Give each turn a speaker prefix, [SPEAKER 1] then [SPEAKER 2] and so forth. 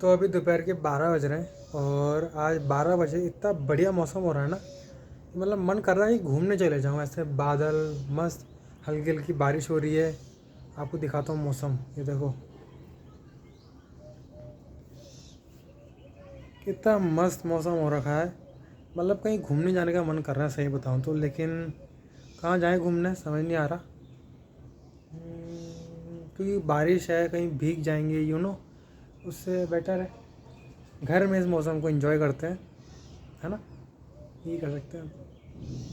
[SPEAKER 1] तो अभी दोपहर के 12 बज रहे हैं और आज 12 बजे इतना बढ़िया मौसम हो रहा है ना, मतलब मन कर रहा है कि घूमने चले जाऊँ। ऐसे बादल मस्त, हल्की हल्की बारिश हो रही है। आपको दिखाता हूँ मौसम, ये देखो कितना मस्त मौसम हो रखा है। मतलब कहीं घूमने जाने का मन कर रहा है सही बताऊँ तो, लेकिन कहाँ जाएँ घूमने समझ नहीं आ रहा। क्योंकि बारिश है, कहीं भीग जाएंगे उससे बेटर है घर में इस मौसम को एंजॉय करते हैं, है ना। यही कर सकते हैं।